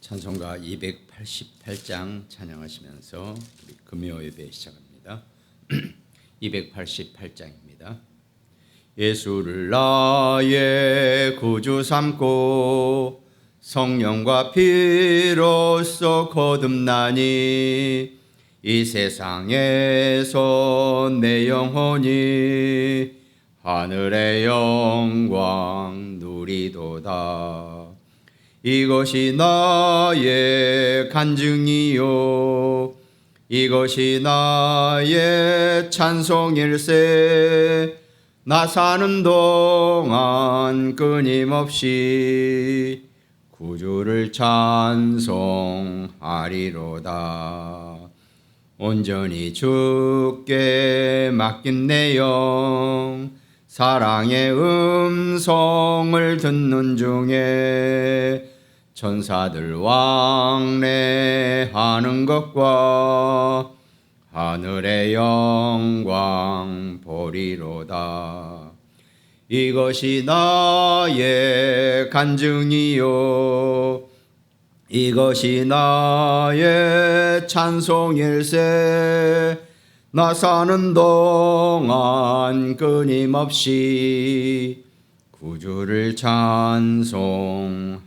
찬송가 288장 찬양하시면서 우리 금요 예배 시작합니다. 288장입니다. 예수를 나의 구주 삼고 성령과 피로써 거듭나니 이 세상에서 내 영혼이 하늘의 영광 누리도다. 이것이 나의 간증이요 이것이 나의 찬송일세. 나 사는 동안 끊임없이 구주를 찬송하리로다. 온전히 주께 맡긴 내 영 사랑의 음성을 듣는 중에 천사들 왕래하는 것과 하늘의 영광 보리로다. 이것이 나의 간증이요 이것이 나의 찬송일세. 나 사는 동안 끊임없이 구주를 찬송하리로다.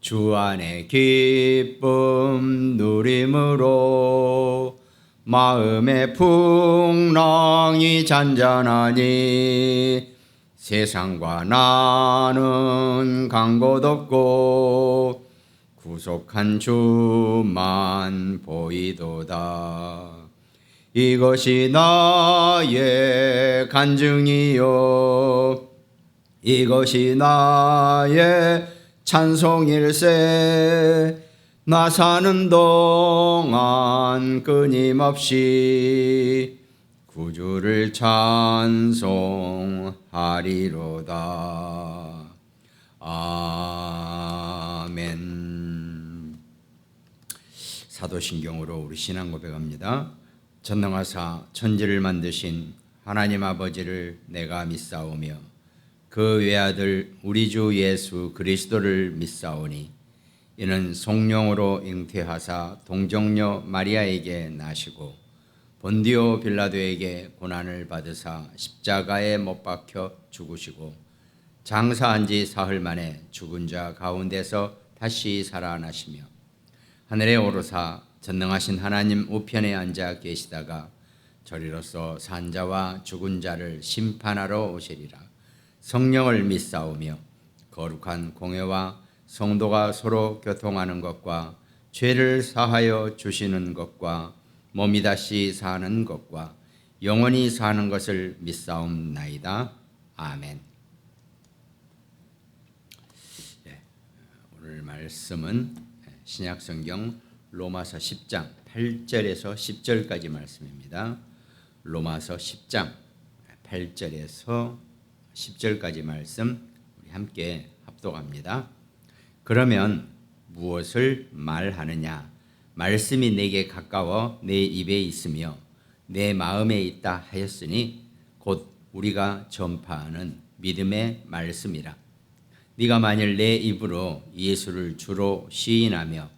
주 안에 기쁨 누림으로 마음의 풍랑이 잔잔하니 세상과 나는 간 곳 없고 구속한 주만 보이도다. 이것이 나의 간증이요 이것이 나의 찬송일세. 나 사는 동안 끊임없이 구주를 찬송하리로다. 아멘. 사도신경으로 우리 신앙 고백합니다. 전능하사 천지를 만드신 하나님 아버지를 내가 믿사오며 그 외아들 우리 주 예수 그리스도를 믿사오니 이는 성령으로 잉태하사 동정녀 마리아에게 나시고 본디오 빌라도에게 고난을 받으사 십자가에 못 박혀 죽으시고 장사한 지 사흘 만에 죽은 자 가운데서 다시 살아나시며 하늘에 오르사 전능하신 하나님 우편에 앉아 계시다가 저리로서 산자와 죽은 자를 심판하러 오시리라. 성령을 믿사오며 거룩한 공회와 성도가 서로 교통하는 것과 죄를 사하여 주시는 것과 몸이 다시 사는 것과 영원히 사는 것을 믿사옵나이다. 아멘. 오늘 말씀은 신약성경 로마서 10장 8절에서 10절까지 말씀입니다. 로마서 10장 8절에서 10절까지 말씀 우리 함께 합독합니다. 그러면 무엇을 말하느냐? 말씀이 내게 가까워 내 입에 있으며 내 마음에 있다 하였으니 곧 우리가 전파하는 믿음의 말씀이라. 네가 만일 내 입으로 예수를 주로 시인하며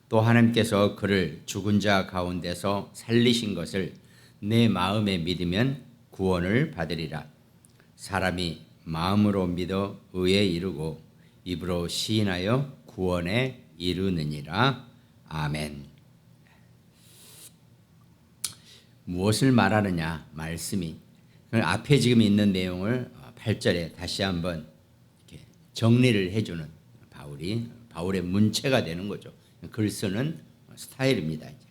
또 하나님께서 그를 죽은 자 가운데서 살리신 것을 내 마음에 믿으면 구원을 받으리라. 사람이 마음으로 믿어 의에 이르고 입으로 시인하여 구원에 이르느니라. 아멘. 무엇을 말하느냐? 말씀이. 앞에 지금 있는 내용을 8절에 다시 한번 이렇게 정리를 해주는 바울의 문체가 되는 거죠. 글 쓰는 스타일입니다. 이제.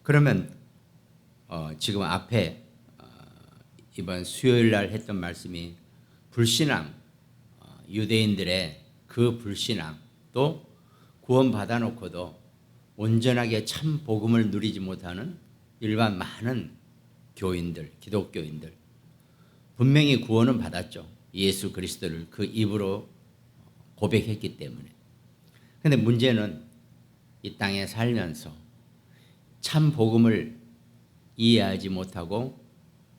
그러면 지금 앞에 이번 수요일 날 했던 말씀이 불신앙, 유대인들의 그 불신앙, 또 구원 받아놓고도 온전하게 참 복음을 누리지 못하는 일반 많은 교인들, 기독교인들, 분명히 구원은 받았죠. 예수 그리스도를 그 입으로 고백했기 때문에. 그런데 문제는 이 땅에 살면서 참 복음을 이해하지 못하고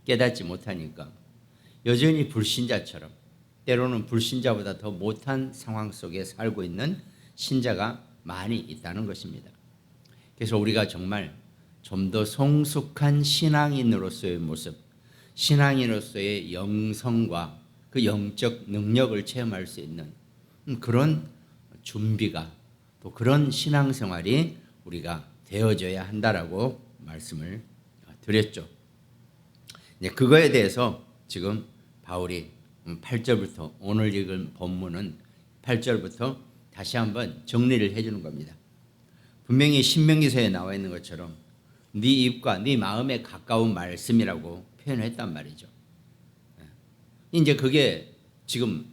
깨닫지 못하니까 여전히 불신자처럼 때로는 불신자보다 더 못한 상황 속에 살고 있는 신자가 많이 있다는 것입니다. 그래서 우리가 정말 좀 더 성숙한 신앙인으로서의 모습, 신앙인으로서의 영성과 그 영적 능력을 체험할 수 있는 그런 준비가, 또 그런 신앙생활이 우리가 되어져야 한다라고 말씀을 드렸죠. 그거에 대해서 지금 바울이 8절부터, 오늘 읽은 본문은 8절부터 다시 한번 정리를 해주는 겁니다. 분명히 신명기서에 나와 있는 것처럼 네 입과 네 마음에 가까운 말씀이라고 표현했단 말이죠. 이제 그게 지금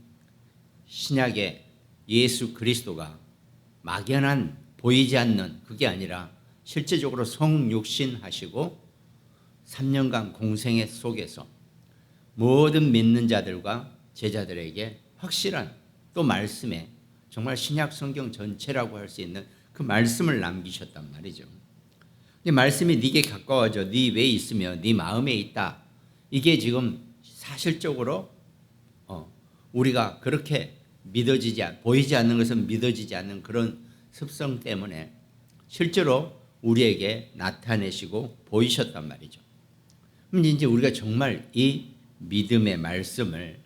신약의 예수 그리스도가 막연한 보이지 않는, 그게 아니라 실제적으로 성육신 하시고 3년간 공생애 속에서 모든 믿는 자들과 제자들에게 확실한, 또 말씀에 정말 신약 성경 전체라고 할 수 있는 그 말씀을 남기셨단 말이죠. 이 말씀이 네게 가까워져 네 외에 있으며 네 마음에 있다. 이게 지금 사실적으로 우리가 그렇게 보이지 않는 것은 믿어지지 않는 그런 습성 때문에 실제로 우리에게 나타내시고 보이셨단 말이죠. 그럼 이제 우리가 정말 이 믿음의 말씀을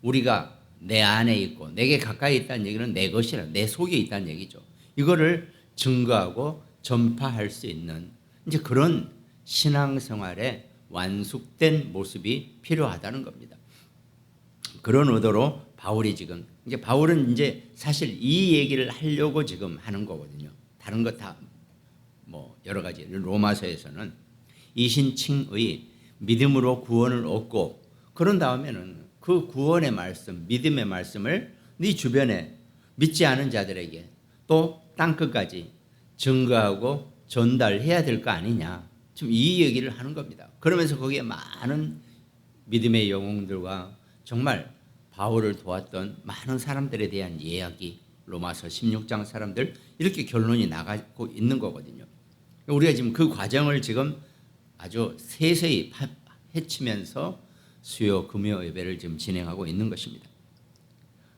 우리가 내 안에 있고 내게 가까이 있다는 얘기는 내 것이라, 내 속에 있다는 얘기죠. 이거를 증거하고 전파할 수 있는 이제 그런 신앙생활의 완숙된 모습이 필요하다는 겁니다. 그런 의도로 바울이 지금, 이제 바울은 이제 사실 이 얘기를 하려고 지금 하는 거거든요. 다른 거 다 뭐 여러 가지, 로마서에서는 이신칭의 믿음으로 구원을 얻고, 그런 다음에는 그 구원의 말씀, 믿음의 말씀을 네 주변에 믿지 않은 자들에게 또 땅끝까지 증거하고 전달해야 될 거 아니냐, 지금 이 얘기를 하는 겁니다. 그러면서 거기에 많은 믿음의 영웅들과 정말 바울을 도왔던 많은 사람들에 대한 이야기, 로마서 16장 사람들, 이렇게 결론이 나가고 있는 거거든요. 우리가 지금 그 과정을 지금 아주 세세히 헤치면서 수요 금요 예배를 지금 진행하고 있는 것입니다.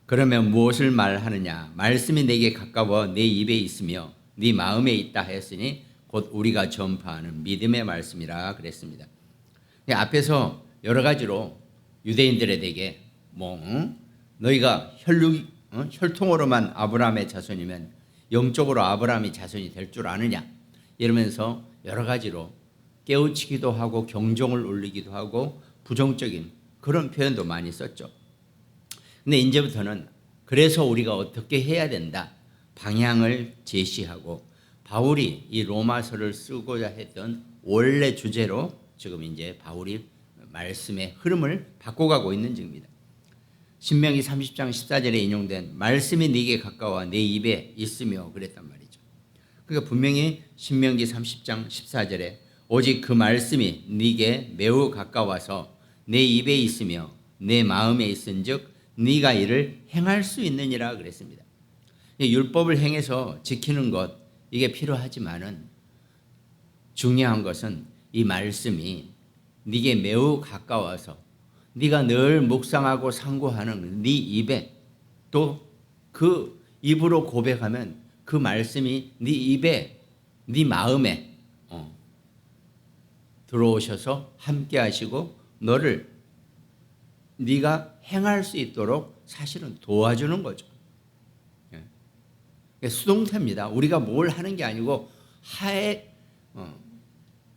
그러면 무엇을 말하느냐? 말씀이 내게 가까워 내 입에 있으며 네 마음에 있다 했으니 곧 우리가 전파하는 믿음의 말씀이라 그랬습니다. 앞에서 여러 가지로 유대인들에게 너희가 혈통으로만 아브라함의 자손이면 영적으로 아브라함의 자손이 될 줄 아느냐, 이러면서 여러 가지로 깨우치기도 하고 경종을 울리기도 하고 부정적인 그런 표현도 많이 썼죠. 근데 이제부터는 그래서 우리가 어떻게 해야 된다, 방향을 제시하고 바울이 이 로마서를 쓰고자 했던 원래 주제로 지금 이제 바울이 말씀의 흐름을 바꿔가고 있는 중입니다. 신명기 30장 14절에 인용된 말씀이 네게 가까워 내 입에 있으며 그랬단 말이죠. 그러니까 분명히 신명기 30장 14절에 오직 그 말씀이 네게 매우 가까워서 내 입에 있으며 내 마음에 있은즉 네가 이를 행할 수 있느니라 그랬습니다. 율법을 행해서 지키는 것, 이게 필요하지만은 중요한 것은 이 말씀이 네게 매우 가까워서 네가 늘 묵상하고 상고하는 네 입에, 또 그 입으로 고백하면 그 말씀이 네 입에, 네 마음에 들어오셔서 함께 하시고 너를 네가 행할 수 있도록 사실은 도와주는 거죠. 수동태입니다. 우리가 뭘 하는 게 아니고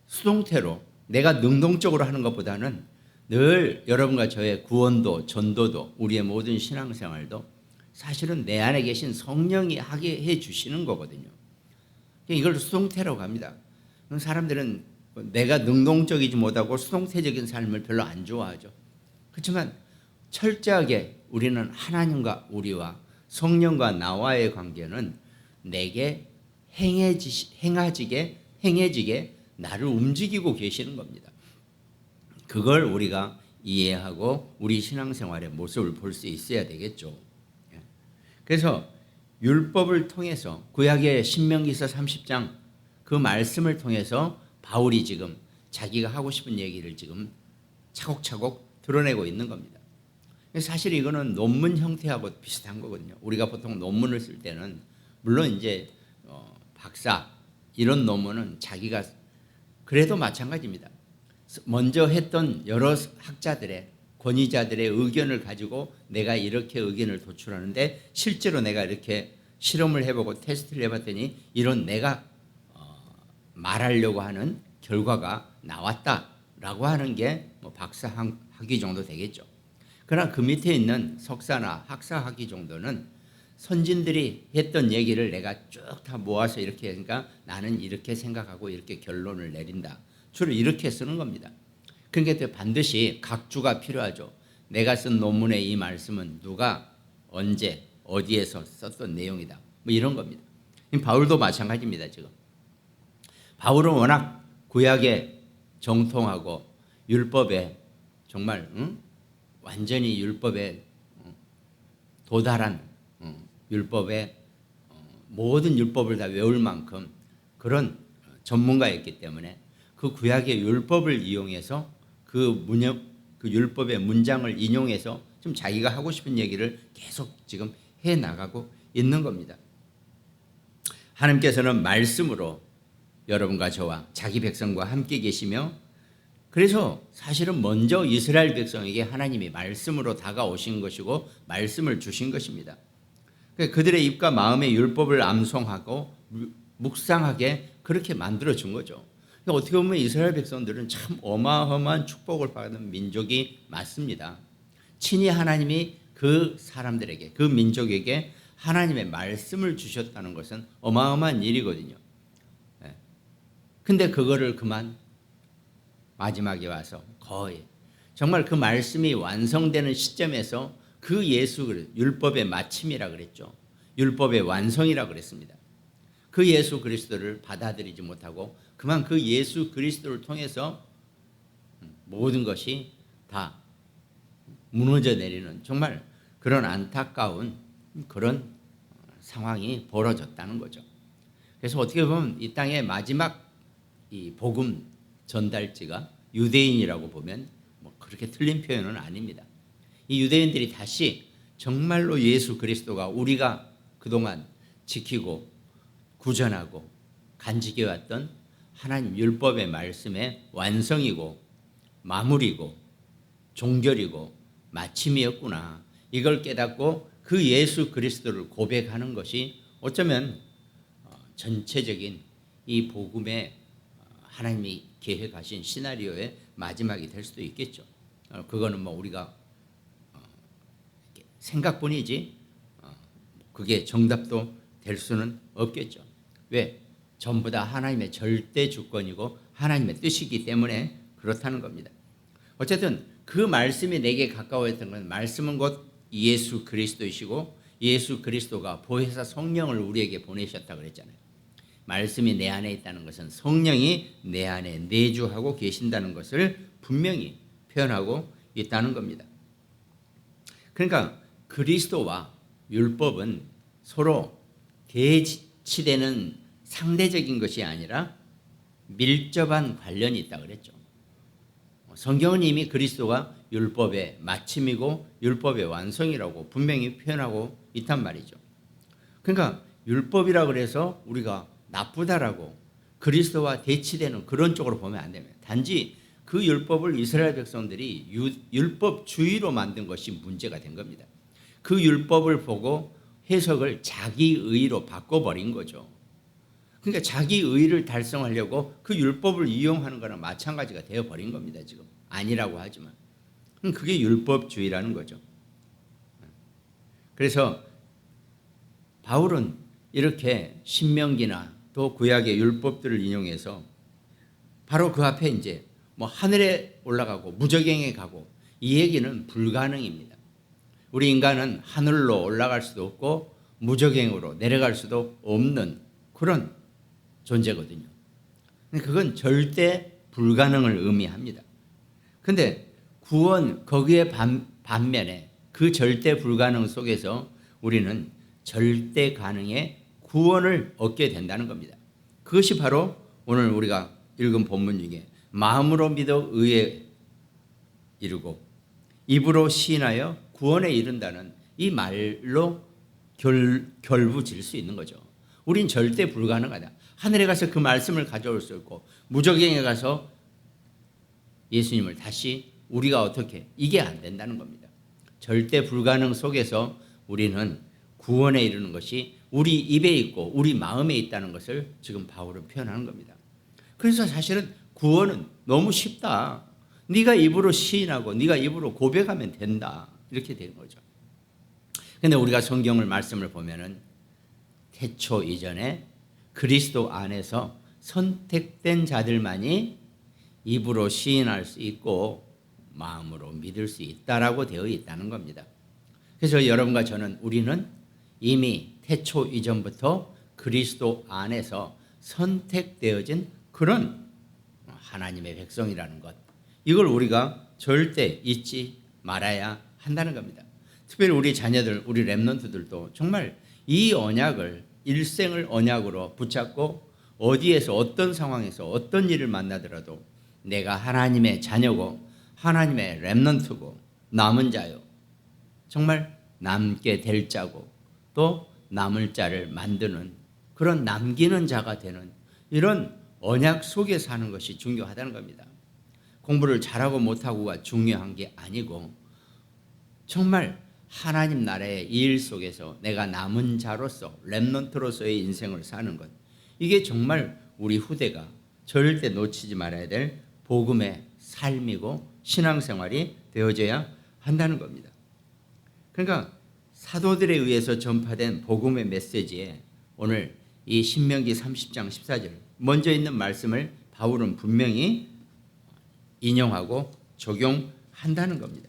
수동태로 내가 능동적으로 하는 것보다는 늘 여러분과 저의 구원도 전도도 우리의 모든 신앙생활도 사실은 내 안에 계신 성령이 하게 해주시는 거거든요. 이걸 수동태라고 합니다. 사람들은 내가 능동적이지 못하고 수동태적인 삶을 별로 안 좋아하죠. 그렇지만 철저하게 우리는 하나님과 우리와 성령과 나와의 관계는 내게 행해지게 나를 움직이고 계시는 겁니다. 그걸 우리가 이해하고 우리 신앙생활의 모습을 볼 수 있어야 되겠죠. 그래서 율법을 통해서 구약의 신명기서 30장 그 말씀을 통해서 바울이 지금 자기가 하고 싶은 얘기를 지금 차곡차곡 드러내고 있는 겁니다. 사실 이거는 논문 형태하고 비슷한 거거든요. 우리가 보통 논문을 쓸 때는 물론 이제 박사 이런 논문은 자기가 그래도 마찬가지입니다. 먼저 했던 여러 학자들의 권위자들의 의견을 가지고 내가 이렇게 의견을 도출하는데 실제로 내가 이렇게 실험을 해보고 테스트를 해봤더니 이런 내가 말하려고 하는 결과가 나왔다라고 하는 게 뭐 박사 학위 정도 되겠죠. 그러나 그 밑에 있는 석사나 학사 학위 정도는 선진들이 했던 얘기를 내가 쭉 다 모아서 이렇게 하니까 나는 이렇게 생각하고 이렇게 결론을 내린다. 주로 이렇게 쓰는 겁니다. 그러니까 반드시 각주가 필요하죠. 내가 쓴 논문의 이 말씀은 누가 언제 어디에서 썼던 내용이다. 뭐 이런 겁니다. 바울도 마찬가지입니다. 지금 바울은 워낙 구약에 정통하고 율법에 정말 완전히 율법에 도달한 율법의 모든 율법을 다 외울 만큼 그런 전문가였기 때문에 그 구약의 율법을 이용해서 그 율법의 문장을 인용해서 좀 자기가 하고 싶은 얘기를 계속 지금 해 나가고 있는 겁니다. 하나님께서는 말씀으로 여러분과 저와 자기 백성과 함께 계시며 그래서 사실은 먼저 이스라엘 백성에게 하나님이 말씀으로 다가오신 것이고 말씀을 주신 것입니다. 그들의 입과 마음의 율법을 암송하고 묵상하게 그렇게 만들어준 거죠. 어떻게 보면 이스라엘 백성들은 참 어마어마한 축복을 받는 민족이 맞습니다. 친히 하나님이 그 사람들에게 그 민족에게 하나님의 말씀을 주셨다는 것은 어마어마한 일이거든요. 근데 그거를 그만 마지막에 와서 거의 정말 그 말씀이 완성되는 시점에서 그 예수 율법의 마침이라 그랬죠. 율법의 완성이라 그랬습니다. 그 예수 그리스도를 받아들이지 못하고 그만 그 예수 그리스도를 통해서 모든 것이 다 무너져 내리는 정말 그런 안타까운 그런 상황이 벌어졌다는 거죠. 그래서 어떻게 보면 이 땅의 마지막 이 복음 전달지가 유대인이라고 보면 뭐 그렇게 틀린 표현은 아닙니다. 이 유대인들이 다시 정말로 예수 그리스도가 우리가 그동안 지키고 구전하고 간직해 왔던 하나님 율법의 말씀의 완성이고 마무리고 종결이고 마침이었구나. 이걸 깨닫고 그 예수 그리스도를 고백하는 것이 어쩌면 전체적인 이 복음의 하나님이 계획하신 시나리오의 마지막이 될 수도 있겠죠. 그거는 뭐 우리가 생각뿐이지 그게 정답도 될 수는 없겠죠. 왜? 전부 다 하나님의 절대 주권이고 하나님의 뜻이기 때문에 그렇다는 겁니다. 어쨌든 그 말씀이 내게 가까워했던 건 말씀은 곧 예수 그리스도이시고 예수 그리스도가 보혜사 성령을 우리에게 보내셨다고 그랬잖아요. 말씀이 내 안에 있다는 것은 성령이 내 안에 내주하고 계신다는 것을 분명히 표현하고 있다는 겁니다. 그러니까 그리스도와 율법은 서로 대치되는 상대적인 것이 아니라 밀접한 관련이 있다고 그랬죠. 성경은 이미 그리스도가 율법의 마침이고 율법의 완성이라고 분명히 표현하고 있단 말이죠. 그러니까 율법이라 그래서 우리가 나쁘다라고 그리스도와 대치되는 그런 쪽으로 보면 안 됩니다. 단지 그 율법을 이스라엘 백성들이 율법주의로 만든 것이 문제가 된 겁니다. 그 율법을 보고 해석을 자기 의로 바꿔버린 거죠. 그러니까 자기 의를 달성하려고 그 율법을 이용하는 거랑 마찬가지가 되어버린 겁니다. 지금 아니라고 하지만 그게 율법주의라는 거죠. 그래서 바울은 이렇게 신명기나 또 구약의 율법들을 인용해서 바로 그 앞에 이제 뭐 하늘에 올라가고 무저갱에 가고 이 얘기는 불가능입니다. 우리 인간은 하늘로 올라갈 수도 없고 무저갱으로 내려갈 수도 없는 그런 존재거든요. 그건 절대 불가능을 의미합니다. 근데 구원 거기에 반면에 그 절대 불가능 속에서 우리는 절대 가능의 구원을 얻게 된다는 겁니다. 그것이 바로 오늘 우리가 읽은 본문 중에 마음으로 믿어 의에 이르고 입으로 시인하여 구원에 이른다는 이 말로 결부질 수 있는 거죠. 우린 절대 불가능하다. 하늘에 가서 그 말씀을 가져올 수 있고 무저갱에 가서 예수님을 다시 우리가 어떻게 이게 안 된다는 겁니다. 절대 불가능 속에서 우리는 구원에 이르는 것이 우리 입에 있고 우리 마음에 있다는 것을 지금 바울은 표현하는 겁니다. 그래서 사실은 구원은 너무 쉽다. 네가 입으로 시인하고 네가 입으로 고백하면 된다. 이렇게 되는 거죠. 그런데 우리가 성경을 말씀을 보면은 태초 이전에 그리스도 안에서 선택된 자들만이 입으로 시인할 수 있고 마음으로 믿을 수 있다라고 되어 있다는 겁니다. 그래서 여러분과 저는 우리는 이미 태초 이전부터 그리스도 안에서 선택되어진 그런 하나님의 백성이라는 것, 이걸 우리가 절대 잊지 말아야 한다는 겁니다. 특별히 우리 자녀들, 우리 렘넌트들도 정말 이 언약을 일생을 언약으로 붙잡고 어디에서 어떤 상황에서 어떤 일을 만나더라도 내가 하나님의 자녀고 하나님의 렘넌트고 남은 자요, 정말 남게 될 자고 또 남을 자를 만드는 그런 남기는 자가 되는 이런 언약 속에 사는 것이 중요하다는 겁니다. 공부를 잘하고 못하고가 중요한 게 아니고 정말 하나님 나라의 일 속에서 내가 남은 자로서 렘넌트로서의 인생을 사는 것, 이게 정말 우리 후대가 절대 놓치지 말아야 될 복음의 삶이고 신앙생활이 되어져야 한다는 겁니다. 그러니까 사도들에 의해서 전파된 복음의 메시지에 오늘 이 신명기 30장 14절 먼저 있는 말씀을 바울은 분명히 인용하고 적용한다는 겁니다.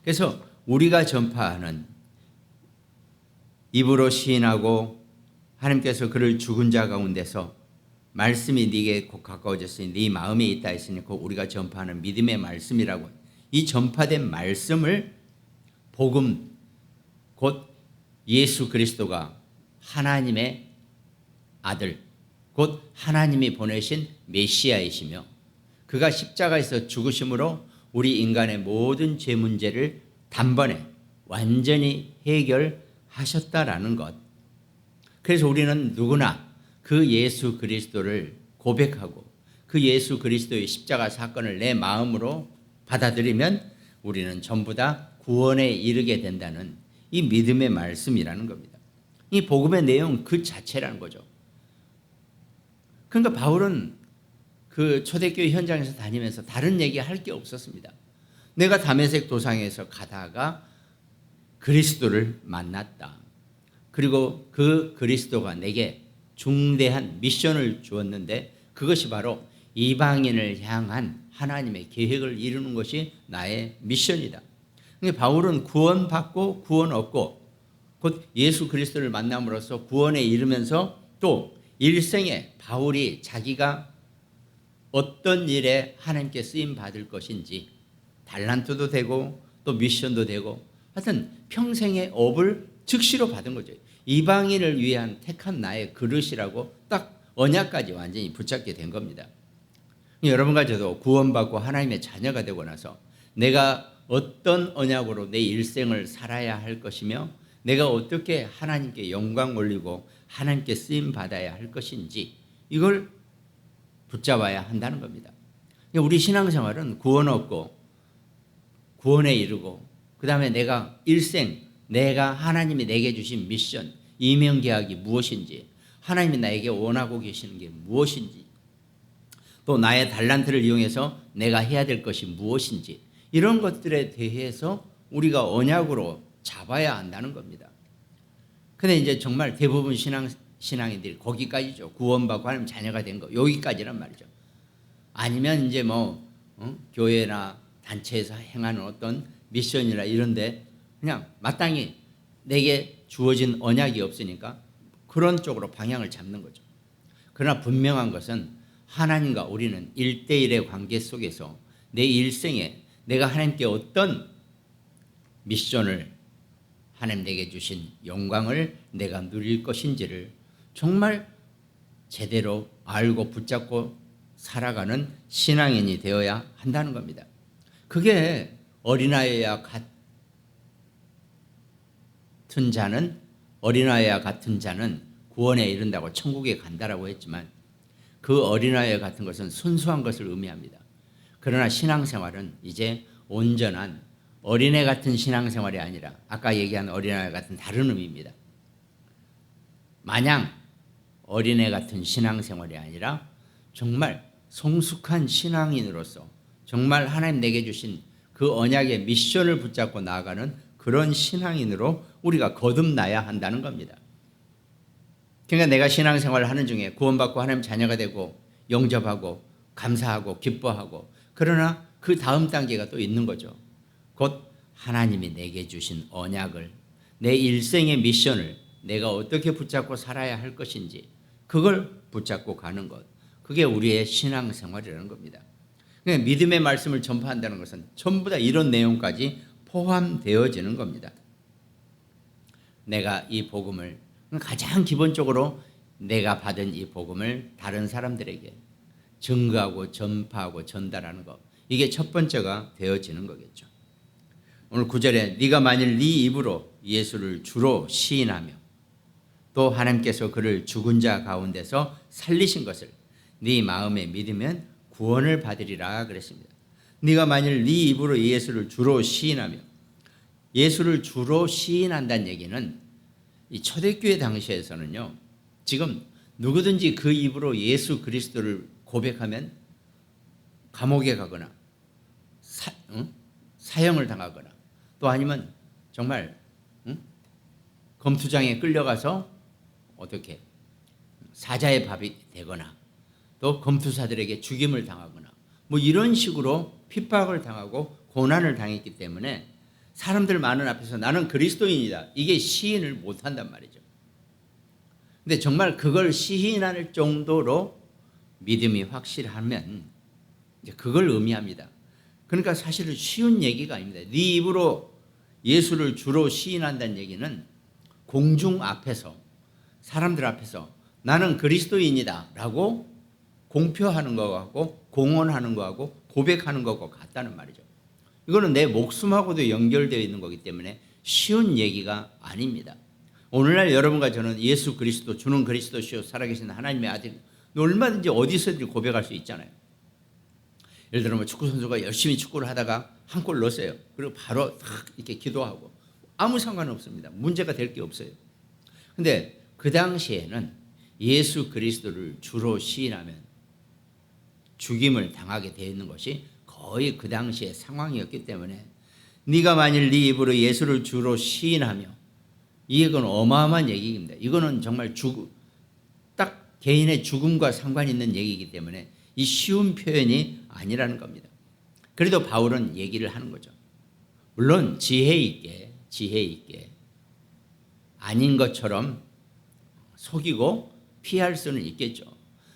그래서 우리가 전파하는 입으로 시인하고 하나님께서 그를 죽은 자 가운데서 말씀이 네게 곧 가까워졌으니 네 마음에 있다 했으니 그 우리가 전파하는 믿음의 말씀이라고, 이 전파된 말씀을 복음 곧 예수 그리스도가 하나님의 아들 곧 하나님이 보내신 메시아이시며 그가 십자가에서 죽으심으로 우리 인간의 모든 죄 문제를 단번에 완전히 해결하셨다라는 것. 그래서 우리는 누구나 그 예수 그리스도를 고백하고 그 예수 그리스도의 십자가 사건을 내 마음으로 받아들이면 우리는 전부 다 구원에 이르게 된다는 이 믿음의 말씀이라는 겁니다. 이 복음의 내용 그 자체라는 거죠. 그러니까 바울은 그 초대교회 현장에서 다니면서 다른 얘기 할 게 없었습니다. 내가 다메섹 도상에서 가다가 그리스도를 만났다. 그리고 그 그리스도가 내게 중대한 미션을 주었는데 그것이 바로 이방인을 향한 하나님의 계획을 이루는 것이 나의 미션이다. 그러니까 바울은 구원받고 구원 얻고 곧 예수 그리스도를 만남으로써 구원에 이르면서 또 일생에 바울이 자기가 어떤 일에 하나님께 쓰임 받을 것인지 달란트도 되고 또 미션도 되고 하여튼 평생의 업을 즉시로 받은 거죠. 이방인을 위한 택한 나의 그릇이라고 딱 언약까지 완전히 붙잡게 된 겁니다. 여러분과 저도 구원받고 하나님의 자녀가 되고 나서 내가 어떤 언약으로 내 일생을 살아야 할 것이며 내가 어떻게 하나님께 영광 올리고 하나님께 쓰임 받아야 할 것인지 이걸 붙잡아야 한다는 겁니다. 우리 신앙생활은 구원 얻고 구원에 이르고 그 다음에 내가 일생 내가 하나님이 내게 주신 미션, 이명계약이 무엇인지 하나님이 나에게 원하고 계시는 게 무엇인지 또 나의 달란트를 이용해서 내가 해야 될 것이 무엇인지 이런 것들에 대해서 우리가 언약으로 잡아야 한다는 겁니다. 근데 이제 정말 대부분 신앙인들이 거기까지죠. 구원받고 하나님 자녀가 된 거 여기까지란 말이죠. 아니면 이제 교회나 단체에서 행하는 어떤 미션이나 이런데 그냥 마땅히 내게 주어진 언약이 없으니까 그런 쪽으로 방향을 잡는 거죠. 그러나 분명한 것은 하나님과 우리는 1대1의 관계 속에서 내 일생에 내가 하나님께 어떤 미션을 하나님 내게 주신 영광을 내가 누릴 것인지를 정말 제대로 알고 붙잡고 살아가는 신앙인이 되어야 한다는 겁니다. 그게 어린아이와 같은 자는 어린아이와 같은 자는 구원에 이른다고 천국에 간다라고 했지만 그 어린아이와 같은 것은 순수한 것을 의미합니다. 그러나 신앙생활은 이제 온전한 어린애 같은 신앙생활이 아니라 아까 얘기한 어린아이 같은 다른 의미입니다. 마냥 어린애 같은 신앙생활이 아니라 정말 성숙한 신앙인으로서 정말 하나님 내게 주신 그 언약의 미션을 붙잡고 나아가는 그런 신앙인으로 우리가 거듭나야 한다는 겁니다. 그러니까 내가 신앙생활을 하는 중에 구원받고 하나님 자녀가 되고 영접하고 감사하고 기뻐하고 그러나 그 다음 단계가 또 있는 거죠. 곧 하나님이 내게 주신 언약을 내 일생의 미션을 내가 어떻게 붙잡고 살아야 할 것인지 그걸 붙잡고 가는 것. 그게 우리의 신앙생활이라는 겁니다. 그러니까 믿음의 말씀을 전파한다는 것은 전부 다 이런 내용까지 포함되어지는 겁니다. 내가 이 복음을 가장 기본적으로 내가 받은 이 복음을 다른 사람들에게 증거하고 전파하고 전달하는 것. 이게 첫 번째가 되어지는 거겠죠. 오늘 9절에 네가 만일 네 입으로 예수를 주로 시인하며 또 하나님께서 그를 죽은 자 가운데서 살리신 것을 네 마음에 믿으면 구원을 받으리라 그랬습니다. 네가 만일 네 입으로 예수를 주로 시인하며 예수를 주로 시인한다는 얘기는 이 초대교회 당시에서는요. 지금 누구든지 그 입으로 예수 그리스도를 고백하면 감옥에 가거나 사형을 당하거나 또 아니면 정말 검투장에 끌려가서 어떻게 사자의 밥이 되거나 또 검투사들에게 죽임을 당하거나 뭐 이런 식으로 핍박을 당하고 고난을 당했기 때문에 사람들 많은 앞에서 나는 그리스도인이다. 이게 시인을 못한단 말이죠. 근데 정말 그걸 시인할 정도로 믿음이 확실하면 이제 그걸 의미합니다. 그러니까 사실은 쉬운 얘기가 아닙니다. 네 입으로 예수를 주로 시인한다는 얘기는 공중 앞에서 사람들 앞에서 나는 그리스도인이다 라고 공표하는 거하고 공언하는 거하고 고백하는 거하고 같다는 말이죠. 이거는 내 목숨하고도 연결되어 있는 거기 때문에 쉬운 얘기가 아닙니다. 오늘날 여러분과 저는 예수 그리스도 주는 그리스도시요 살아계신 하나님의 아들 얼마든지 어디서든지 고백할 수 있잖아요. 예를 들어 뭐 축구 선수가 열심히 축구를 하다가 한 골 넣었어요. 그리고 바로 탁 이렇게 기도하고 아무 상관없습니다. 문제가 될 게 없어요. 근데 그 당시에는 예수 그리스도를 주로 시인하면 죽임을 당하게 되어 있는 것이 거의 그 당시의 상황이었기 때문에 네가 만일 네 입으로 예수를 주로 시인하며 이건 어마어마한 얘기입니다. 이거는 정말 딱 개인의 죽음과 상관 있는 얘기이기 때문에 이 쉬운 표현이 아니라는 겁니다. 그래도 바울은 얘기를 하는 거죠. 물론 지혜 있게 아닌 것처럼 속이고 피할 수는 있겠죠.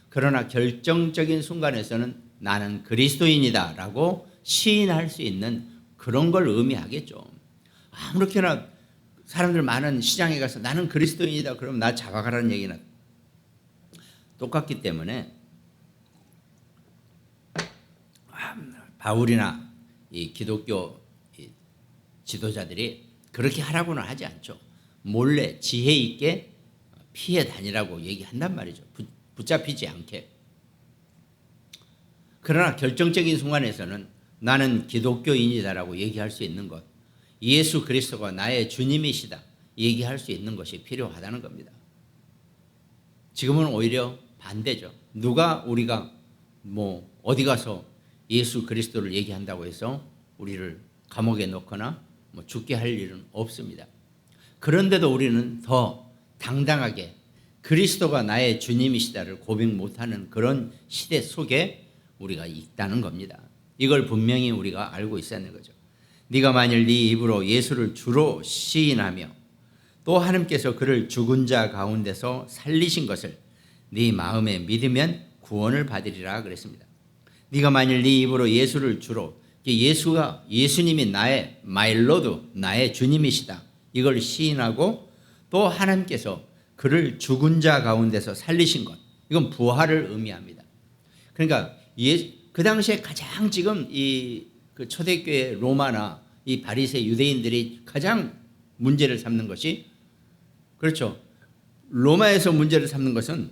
그러나 결정적인 순간에서는 나는 그리스도인이다 라고 시인할 수 있는 그런 걸 의미하겠죠. 아무렇게나 사람들 많은 시장에 가서 나는 그리스도인이다 그러면 나 잡아가라는 얘기는 똑같기 때문에 바울이나 이 기독교 지도자들이 그렇게 하라고는 하지 않죠. 몰래 지혜 있게 피해 다니라고 얘기한단 말이죠. 붙잡히지 않게. 그러나 결정적인 순간에서는 나는 기독교인이다라고 얘기할 수 있는 것, 예수 그리스도가 나의 주님이시다 얘기할 수 있는 것이 필요하다는 겁니다. 지금은 오히려 반대죠. 누가 우리가 뭐 어디 가서 예수 그리스도를 얘기한다고 해서 우리를 감옥에 넣거나 뭐 죽게 할 일은 없습니다. 그런데도 우리는 더 당당하게 그리스도가 나의 주님이시다를 고백 못하는 그런 시대 속에 우리가 있다는 겁니다. 이걸 분명히 우리가 알고 있어야 하는 거죠. 네가 만일 네 입으로 예수를 주로 시인하며 또 하나님께서 그를 죽은 자 가운데서 살리신 것을 네 마음에 믿으면 구원을 받으리라 그랬습니다. 네가 만일 네 입으로 예수를 주로 예수님이 나의 마일로드 나의 주님이시다 이걸 시인하고 또 하나님께서 그를 죽은 자 가운데서 살리신 것 이건 부활을 의미합니다. 그러니까 그 당시에 가장 지금 그 초대교회 로마나 이 바리새 유대인들이 가장 문제를 삼는 것이 그렇죠. 로마에서 문제를 삼는 것은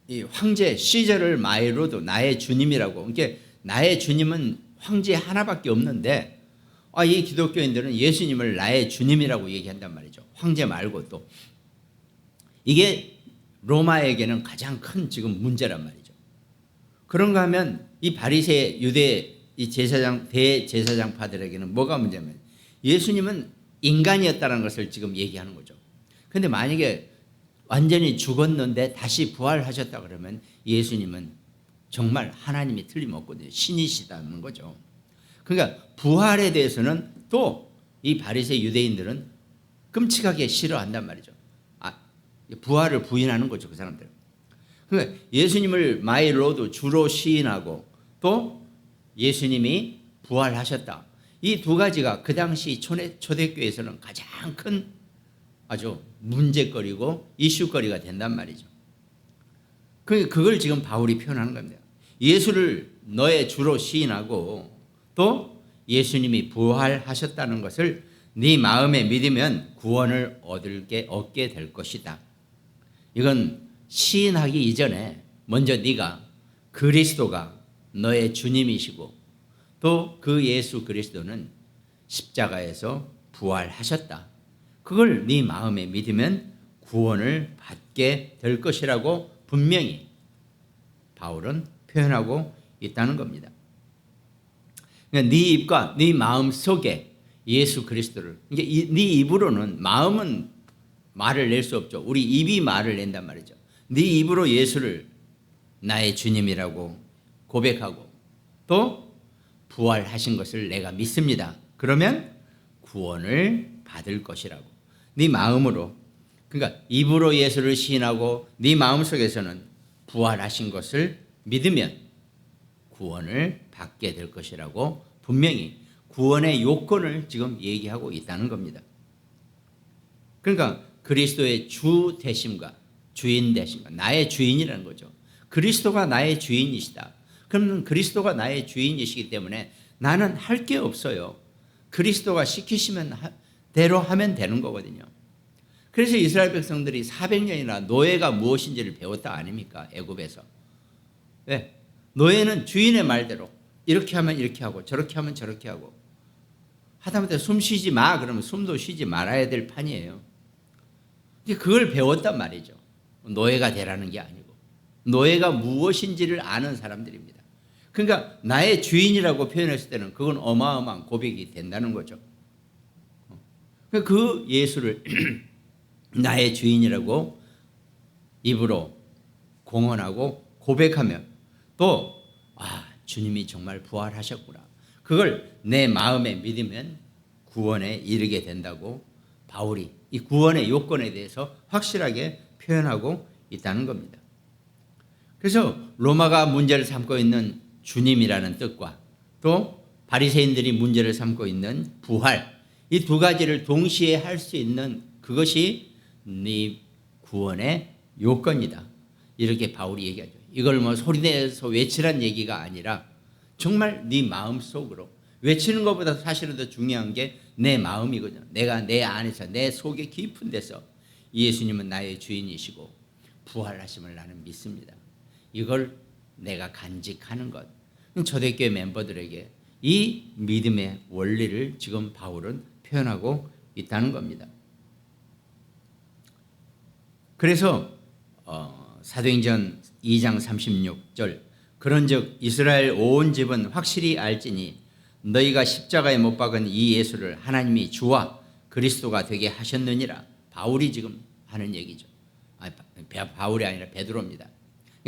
이 황제 시저를 마이로도 나의 주님이라고. 그러니까 나의 주님은 황제 하나밖에 없는데 이 기독교인들은 예수님을 나의 주님이라고 얘기한단 말이죠. 황제 말고 또. 이게 로마에게는 가장 큰 지금 문제란 말이죠. 그런가 하면 이 바리새 유대 이 제사장 대제사장파들에게는 뭐가 문제냐면 예수님은 인간이었다는 것을 지금 얘기하는 거죠. 그런데 만약에 완전히 죽었는데 다시 부활하셨다 그러면 예수님은 정말 하나님이 틀림없거든요. 신이시다는 거죠. 그러니까 부활에 대해서는 또 이 바리새 유대인들은 끔찍하게 싫어한단 말이죠. 부활을 부인하는 거죠, 그 사람들은. 그러니까 예수님을 마이 로드 주로 시인하고 또 예수님이 부활하셨다. 이 두 가지가 그 당시 초대교회에서는 가장 큰 아주 문제거리고 이슈거리가 된단 말이죠. 그걸 지금 바울이 표현하는 겁니다. 예수를 너의 주로 시인하고 또 예수님이 부활하셨다는 것을 네 마음에 믿으면 구원을 얻게 될 것이다. 이건 시인하기 이전에 먼저 네가 그리스도가 너의 주님이시고 또 그 예수 그리스도는 십자가에서 부활하셨다. 그걸 네 마음에 믿으면 구원을 받게 될 것이라고 분명히 바울은 표현하고 있다는 겁니다. 그러니까 네 입과 네 마음 속에 예수 그리스도를, 그러니까 네 입으로는 마음은 말을 낼 수 없죠. 우리 입이 말을 낸단 말이죠. 네 입으로 예수를 나의 주님이라고 고백하고 또 부활하신 것을 내가 믿습니다. 그러면 구원을 받을 것이라고. 네 마음으로, 그러니까 입으로 예수를 시인하고 네 마음속에서는 부활하신 것을 믿으면 구원을 받게 될 것이라고 분명히 구원의 요건을 지금 얘기하고 있다는 겁니다. 그러니까 그리스도의 주 되심과 주인 되심과 나의 주인이라는 거죠. 그리스도가 나의 주인이시다. 그러면 그리스도가 나의 주인이시기 때문에 나는 할 게 없어요. 그리스도가 시키시면 대로 하면 되는 거거든요. 그래서 이스라엘 백성들이 400년이나 노예가 무엇인지를 배웠다 아닙니까? 애굽에서. 왜? 노예는 주인의 말대로 이렇게 하면 이렇게 하고 저렇게 하면 저렇게 하고 하다못해 숨 쉬지 마 그러면 숨도 쉬지 말아야 될 판이에요. 그걸 배웠단 말이죠. 노예가 되라는 게 아니고 노예가 무엇인지를 아는 사람들입니다. 그러니까 나의 주인이라고 표현했을 때는 그건 어마어마한 고백이 된다는 거죠. 그 예수를 나의 주인이라고 입으로 공언하고 고백하면 또 주님이 정말 부활하셨구나. 그걸 내 마음에 믿으면 구원에 이르게 된다고 바울이 이 구원의 요건에 대해서 확실하게 표현하고 있다는 겁니다. 그래서 로마가 문제를 삼고 있는 주님이라는 뜻과 또 바리새인들이 문제를 삼고 있는 부활, 이 두 가지를 동시에 할 수 있는 그것이 네 구원의 요건이다. 이렇게 바울이 얘기하죠. 이걸 소리내서 외치란 얘기가 아니라 정말 네 마음속으로 외치는 것보다 사실은 더 중요한 게 내 마음이거든요. 내가 내 안에서 내 속의 깊은 데서 예수님은 나의 주인이시고 부활하심을 나는 믿습니다. 이걸 내가 간직하는 것. 초대교회 멤버들에게 이 믿음의 원리를 지금 바울은 표현하고 있다는 겁니다. 그래서 사도행전 2장 36절 그런즉 이스라엘 온 집은 확실히 알지니 너희가 십자가에 못 박은 이 예수를 하나님이 주와 그리스도가 되게 하셨느니라. 바울이 지금 하는 얘기죠. 바울이 아니라 베드로입니다.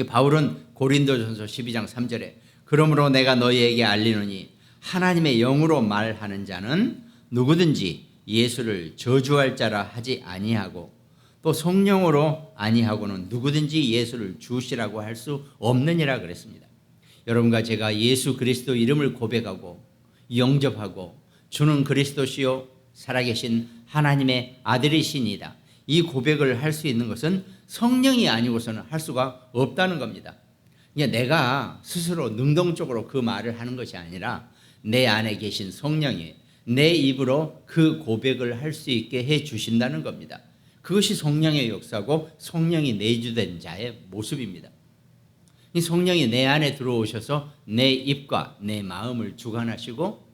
바울은 고린도전서 12장 3절에 그러므로 내가 너희에게 알리노니 하나님의 영으로 말하는 자는 누구든지 예수를 저주할 자라 하지 아니하고 또 성령으로 아니하고는 누구든지 예수를 주시라고 할 수 없느니라 그랬습니다. 여러분과 제가 예수 그리스도 이름을 고백하고 영접하고 주는 그리스도시요 살아계신 하나님의 아들이시니다. 이 고백을 할 수 있는 것은 성령이 아니고서는 할 수가 없다는 겁니다. 내가 스스로 능동적으로 그 말을 하는 것이 아니라 내 안에 계신 성령이 내 입으로 그 고백을 할 수 있게 해 주신다는 겁니다. 그것이 성령의 역사고 성령이 내주된 자의 모습입니다. 이 성령이 내 안에 들어오셔서 내 입과 내 마음을 주관하시고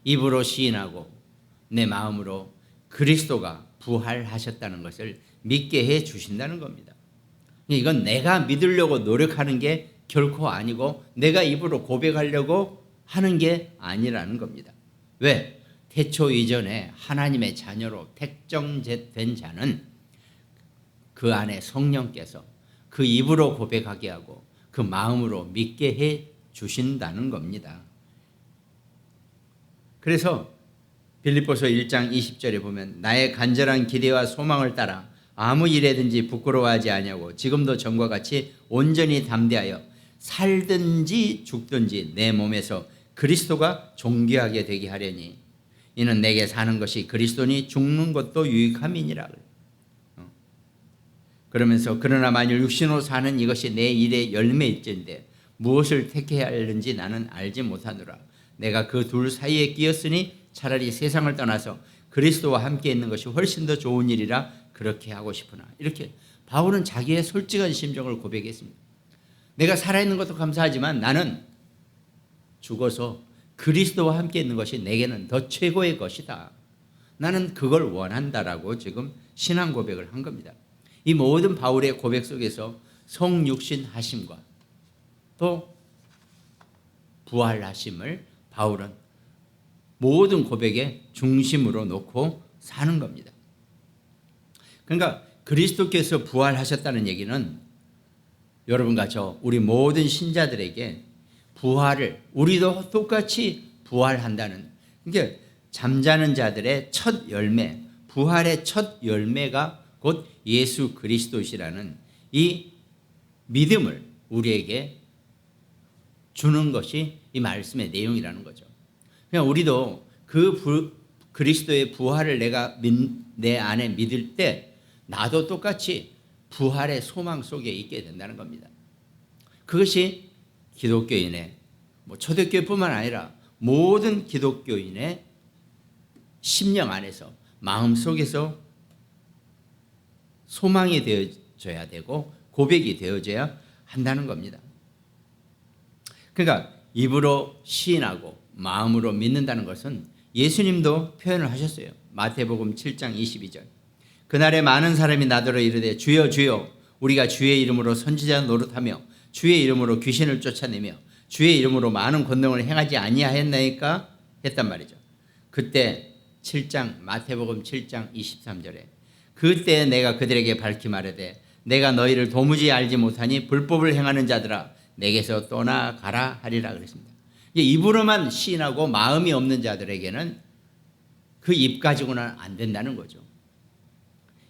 입으로 시인하고 내 마음으로 그리스도가 부활하셨다는 것을 믿게 해 주신다는 겁니다. 이건 내가 믿으려고 노력하는 게 결코 아니고 내가 입으로 고백하려고 하는 게 아니라는 겁니다. 왜? 태초 이전에 하나님의 자녀로 택정된 자는 그 안에 성령께서 그 입으로 고백하게 하고 그 마음으로 믿게 해 주신다는 겁니다. 그래서 빌립보서 1장 20절에 보면 나의 간절한 기대와 소망을 따라 아무 일에든지 부끄러워하지 아니하고 지금도 전과 같이 온전히 담대하여 살든지 죽든지 내 몸에서 그리스도가 존귀하게 되게 하려니 이는 내게 사는 것이 그리스도니 죽는 것도 유익함이니라. 그러면서 그러나 만일 육신으로 사는 이것이 내 일의 열매일진데 무엇을 택해야 하는지 나는 알지 못하노라. 내가 그 둘 사이에 끼었으니 차라리 세상을 떠나서 그리스도와 함께 있는 것이 훨씬 더 좋은 일이라 그렇게 하고 싶으나. 이렇게 바울은 자기의 솔직한 심정을 고백했습니다. 내가 살아있는 것도 감사하지만 나는 죽어서 그리스도와 함께 있는 것이 내게는 더 최고의 것이다. 나는 그걸 원한다라고 지금 신앙 고백을 한 겁니다. 이 모든 바울의 고백 속에서 성육신 하심과 또 부활하심을 바울은 모든 고백의 중심으로 놓고 사는 겁니다. 그러니까 그리스도께서 부활하셨다는 얘기는 여러분과 저 우리 모든 신자들에게 부활을 우리도 똑같이 부활한다는, 그러니까 잠자는 자들의 첫 열매, 부활의 첫 열매가 곧 예수 그리스도시라는 이 믿음을 우리에게 주는 것이 이 말씀의 내용이라는 거죠. 그냥 우리도 그 그리스도의 부활을 내가 내 안에 믿을 때 나도 똑같이 부활의 소망 속에 있게 된다는 겁니다. 그것이 기독교인의 초대교회뿐만 아니라 모든 기독교인의 심령 안에서 마음 속에서 소망이 되어져야 되고 고백이 되어져야 한다는 겁니다. 그러니까 입으로 시인하고 마음으로 믿는다는 것은 예수님도 표현을 하셨어요. 마태복음 7장 22절. 그날에 많은 사람이 나더러 이르되 주여 주여 우리가 주의 이름으로 선지자 노릇하며 주의 이름으로 귀신을 쫓아내며 주의 이름으로 많은 권능을 행하지 아니하였나이까 했단 말이죠. 그때 마태복음 7장 23절에 그때 내가 그들에게 밝히 말하되 내가 너희를 도무지 알지 못하니 불법을 행하는 자들아 내게서 떠나가라 하리라 그랬습니다. 입으로만 시인하고 마음이 없는 자들에게는 그 입 가지고는 안 된다는 거죠.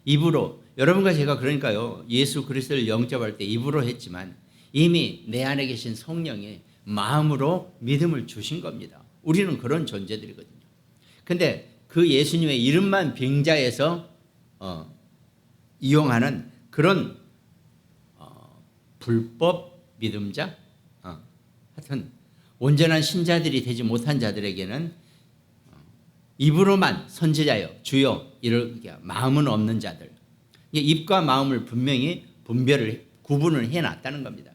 입으로, 여러분과 제가 그러니까요, 예수 그리스도를 영접할 때 입으로 했지만 이미 내 안에 계신 성령이 마음으로 믿음을 주신 겁니다. 우리는 그런 존재들이거든요. 근데 그 예수님의 이름만 빙자해서 이용하는 그런 불법 믿음자, 하여튼 온전한 신자들이 되지 못한 자들에게는 입으로만 선지자여 주여 이렇게 마음은 없는 자들, 입과 마음을 분명히 구분을 해놨다는 겁니다.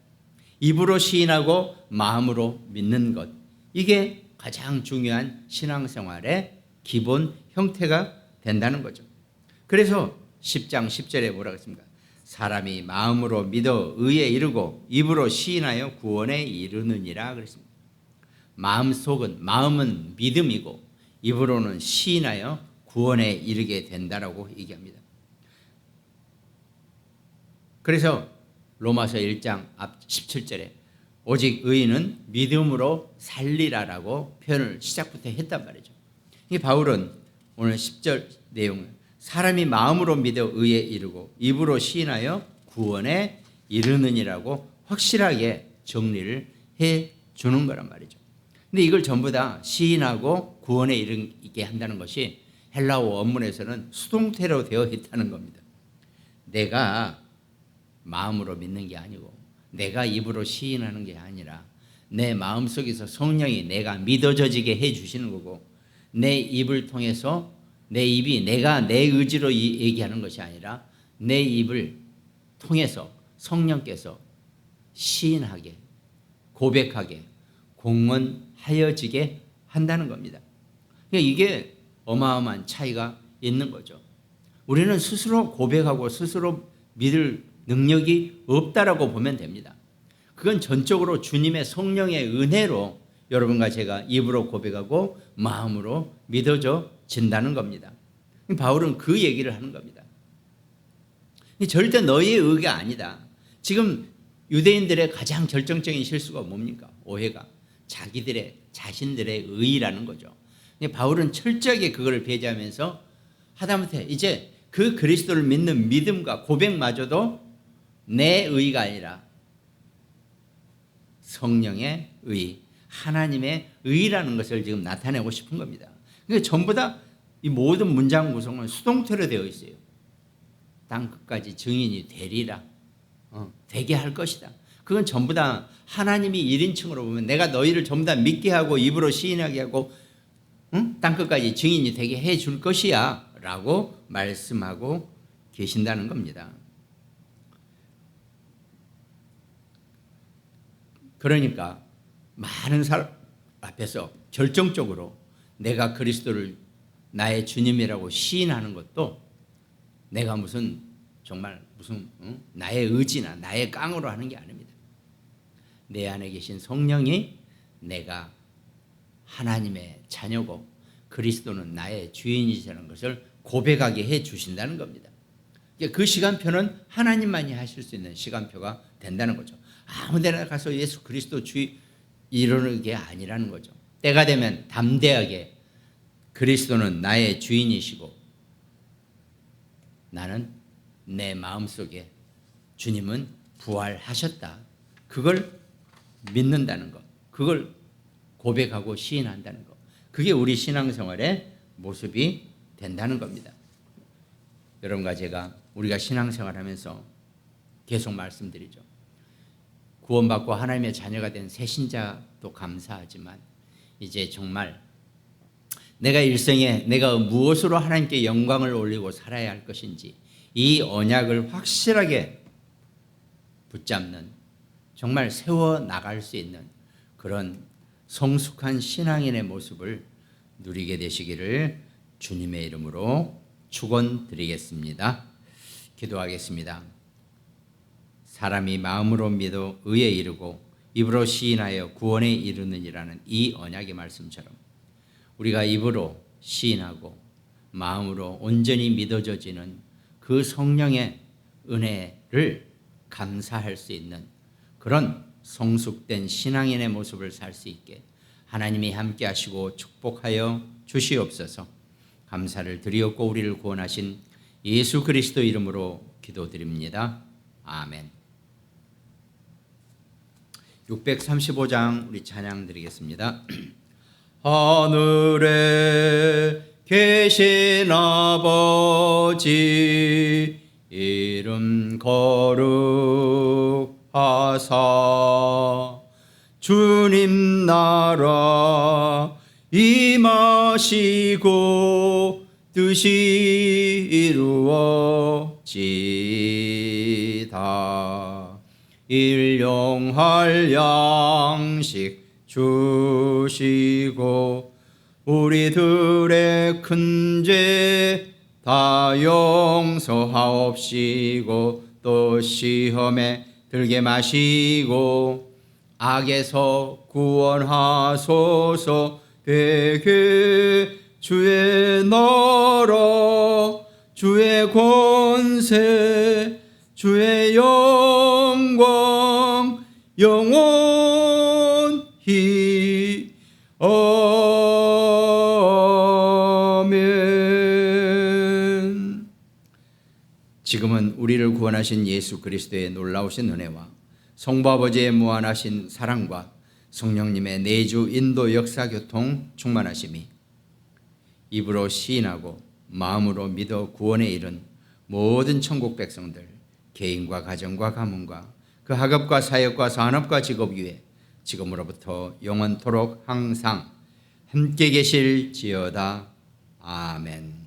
입으로 시인하고 마음으로 믿는 것, 이게 가장 중요한 신앙생활의 기본 형태가 된다는 거죠. 그래서 10장 10절에 뭐라고 했습니까? 사람이 마음으로 믿어 의에 이르고 입으로 시인하여 구원에 이르느니라 그랬습니다. 마음은 믿음이고 입으로는 시인하여 구원에 이르게 된다라고 얘기합니다. 그래서 로마서 1장 앞 17절에 오직 의인은 믿음으로 살리라라고 표현을 시작부터 했단 말이죠. 이 바울은 오늘 10절 내용은 사람이 마음으로 믿어 의에 이르고 입으로 시인하여 구원에 이르느니라고 확실하게 정리를 해 주는 거란 말이죠. 근데 이걸 전부 다 시인하고 구원에 이르게 한다는 것이 헬라어 원문에서는 수동태로 되어 있다는 겁니다. 내가 마음으로 믿는 게 아니고 내가 입으로 시인하는 게 아니라 내 마음속에서 성령이 내가 믿어져지게 해 주시는 거고 내 입을 통해서 내 입이 내가 내 의지로 얘기하는 것이 아니라 내 입을 통해서 성령께서 시인하게 고백하게 공언하여지게 한다는 겁니다. 그러니까 이게 어마어마한 차이가 있는 거죠. 우리는 스스로 고백하고 스스로 믿을 능력이 없다라고 보면 됩니다. 그건 전적으로 주님의 성령의 은혜로 여러분과 제가 입으로 고백하고 마음으로 믿어져 진다는 겁니다. 바울은 그 얘기를 하는 겁니다. 절대 너희의 의가 아니다. 지금 유대인들의 가장 결정적인 실수가 뭡니까? 오해가 자신들의 의라는 거죠. 바울은 철저하게 그걸 배제하면서 하다못해 이제 그 그리스도를 믿는 믿음과 고백마저도 내 의가 아니라 성령의 의, 하나님의 의라는 것을 지금 나타내고 싶은 겁니다. 그러니까 전부 다 이 모든 문장 구성은 수동태로 되어 있어요. 땅 끝까지 증인이 되리라. 되게 할 것이다. 그건 전부 다 하나님이 1인칭으로 보면 내가 너희를 전부 다 믿게 하고 입으로 시인하게 하고 땅 끝까지 증인이 되게 해 줄 것이야 라고 말씀하고 계신다는 겁니다. 그러니까 많은 사람 앞에서 결정적으로 내가 그리스도를 나의 주님이라고 시인하는 것도 내가 무슨 나의 의지나 나의 깡으로 하는 게 아닙니다. 내 안에 계신 성령이 내가 하나님의 자녀고 그리스도는 나의 주인이라는 것을 고백하게 해 주신다는 겁니다. 그 시간표는 하나님만이 하실 수 있는 시간표가 된다는 거죠. 아무 데나 가서 예수 그리스도 주의 이러는 게 아니라는 거죠. 때가 되면 담대하게 그리스도는 나의 주인이시고 나는 내 마음속에 주님은 부활하셨다. 그걸 믿는다는 것. 그걸 고백하고 시인한다는 것. 그게 우리 신앙생활의 모습이 된다는 겁니다. 여러분과 제가 우리가 신앙생활하면서 계속 말씀드리죠. 구원받고 하나님의 자녀가 된 새신자도 감사하지만 이제 정말 내가 일생에 내가 무엇으로 하나님께 영광을 올리고 살아야 할 것인지 이 언약을 확실하게 붙잡는 정말 세워나갈 수 있는 그런 성숙한 신앙인의 모습을 누리게 되시기를 주님의 이름으로 축원드리겠습니다. 기도하겠습니다. 사람이 마음으로 믿어 의에 이르고 입으로 시인하여 구원에 이르느니라는 이 언약의 말씀처럼 우리가 입으로 시인하고 마음으로 온전히 믿어져지는 그 성령의 은혜를 감사할 수 있는 그런 성숙된 신앙인의 모습을 살 수 있게 하나님이 함께 하시고 축복하여 주시옵소서. 감사를 드리옵고 우리를 구원하신 예수 그리스도 이름으로 기도드립니다. 아멘. 635장 우리 찬양 드리겠습니다. 하늘에 계신 아버지 이름 거룩하사 주님 나라 임하시고 뜻이 이루어지다. 일용할 양식 주시고 우리들의 큰 죄 다 용서하옵시고 또 시험에 들게 마시고 악에서 구원하소서. 되게 주의 나라 주의 권세 주의 영광 영원히 아멘. 지금은 우리를 구원하신 예수 그리스도의 놀라우신 은혜와 성부 아버지의 무한하신 사랑과 성령님의 내주 인도 역사 교통 충만하심이 입으로 시인하고 마음으로 믿어 구원에 이른 모든 천국 백성들 개인과 가정과 가문과 그 학업과 사역과 산업과 직업 위에 지금으로부터 영원토록 항상 함께 계실지어다. 아멘.